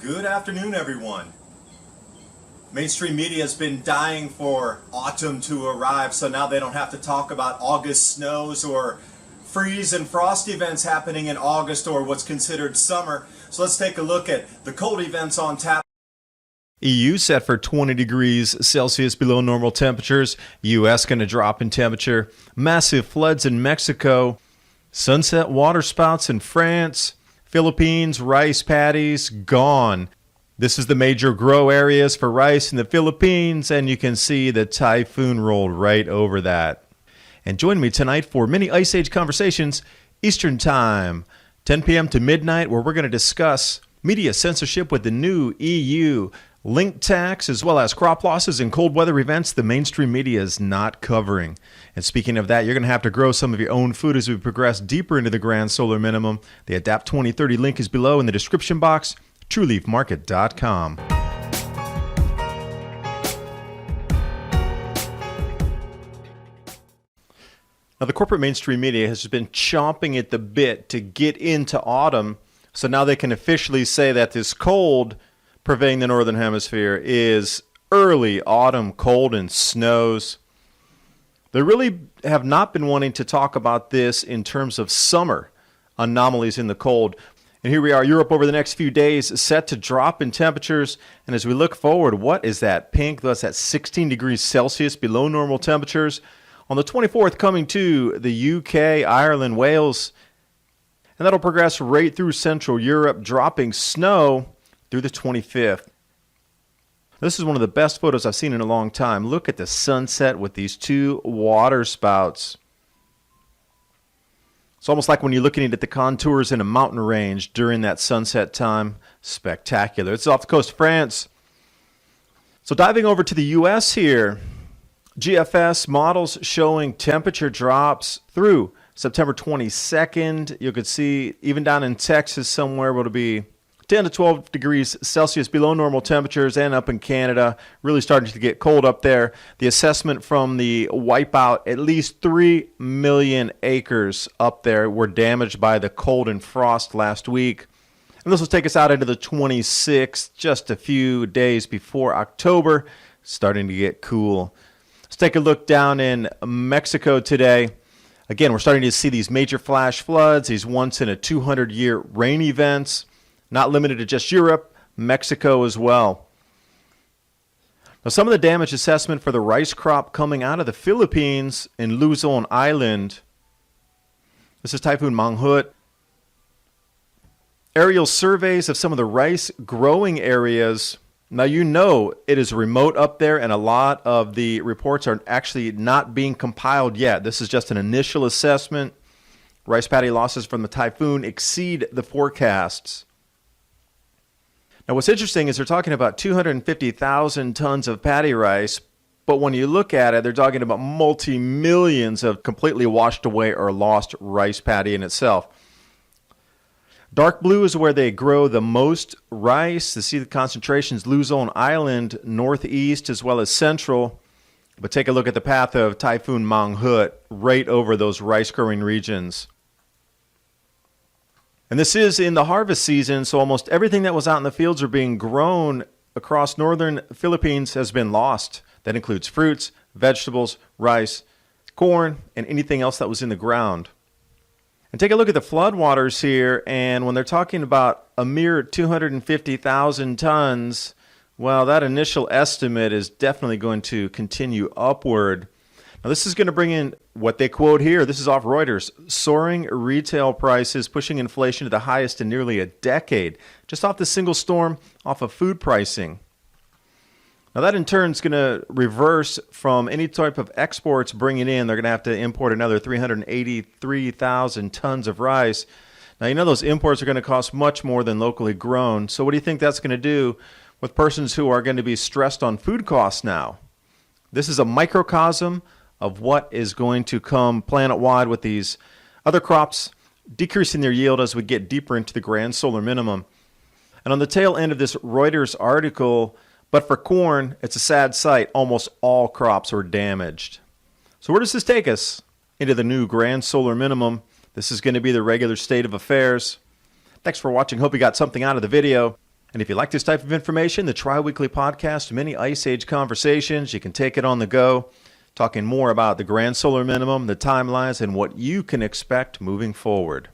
Good afternoon, everyone. Mainstream media has been dying for autumn to arrive, so now they don't have to talk about August snows or freeze and frost events happening in August or what's considered summer. So let's take a look at the cold events on tap. EU set for 20 degrees Celsius below normal temperatures. US going to drop in temperature. Massive floods in Mexico. Sunset water spouts in France. Philippines, rice paddies gone. This is the major grow areas for rice in the Philippines, and you can see the typhoon rolled right over that. And join me tonight for mini Ice Age conversations, Eastern Time, 10 p.m. to midnight, where we're going to discuss media censorship with the new EU, link tax, as well as crop losses and cold weather events the mainstream media is not covering. And speaking of that, you're going to have to grow some of your own food as we progress deeper into the grand solar minimum. The Adapt 2030 link is below in the description box, trueleafmarket.com. Now, the corporate mainstream media has been chomping at the bit to get into autumn, so now they can officially say that this cold pervading the northern hemisphere is early autumn cold and snows. They really have not been wanting to talk about this in terms of summer anomalies in the cold. And here we are, Europe over the next few days set to drop in temperatures. And as we look forward, what is that pink? That's at 16 degrees Celsius below normal temperatures. On the 24th, coming to the UK, Ireland, Wales. And that'll progress right through Central Europe, dropping snow through the 25th. This is one of the best photos I've seen in a long time. Look at the sunset with these two water spouts. It's almost like when you're looking at the contours in a mountain range during that sunset time. Spectacular. It's off the coast of France. So diving over to the U.S. here, GFS models showing temperature drops through September 22nd. You could see even down in Texas somewhere it'll be 10 to 12 degrees Celsius below normal temperatures, and up in Canada, really starting to get cold up there. The assessment from the wipeout, at least 3 million acres up there were damaged by the cold and frost last week. And this will take us out into the 26th, just a few days before October, starting to get cool. Let's take a look down in Mexico today. Again, we're starting to see these major flash floods, these once-in-a-200-year rain events. Not limited to just Europe, Mexico as well. Now, some of the damage assessment for the rice crop coming out of the Philippines in Luzon Island. This is Typhoon Mangkhut. Aerial surveys of some of the rice growing areas. Now, you know it is remote up there, and a lot of the reports are actually not being compiled yet. This is just an initial assessment. Rice paddy losses from the typhoon exceed the forecasts. Now, what's interesting is they're talking about 250,000 tons of paddy rice, but when you look at it, they're talking about multi-millions of completely washed away or lost rice paddy in itself. Dark blue is where they grow the most rice. To see the concentrations, Luzon Island, northeast as well as central. But take a look at the path of Typhoon Mangkhut right over those rice-growing regions. And this is in the harvest season, so almost everything that was out in the fields or being grown across northern Philippines has been lost. That includes fruits, vegetables, rice, corn, and anything else that was in the ground. And take a look at the floodwaters here, and when they're talking about a mere 250,000 tons, well, that initial estimate is definitely going to continue upward. Now, this is going to bring in what they quote here. This is off Reuters. Soaring retail prices pushing inflation to the highest in nearly a decade. Just off the single storm, off of food pricing. Now, that in turn is going to reverse from any type of exports bringing in. They're going to have to import another 383,000 tons of rice. Now, you know those imports are going to cost much more than locally grown. So what do you think that's going to do with persons who are going to be stressed on food costs now? This is a microcosm of what is going to come planet-wide with these other crops decreasing their yield as we get deeper into the grand solar minimum. And on the tail end of this Reuters article, but for corn, it's a sad sight. Almost all crops were damaged. So where does this take us? Into the new grand solar minimum. This is going to be the regular state of affairs. Thanks for watching. Hope you got something out of the video. And if you like this type of information, the Tri-Weekly Podcast, many Ice Age conversations, you can take it on the go, talking more about the Grand Solar Minimum, the timelines, and what you can expect moving forward.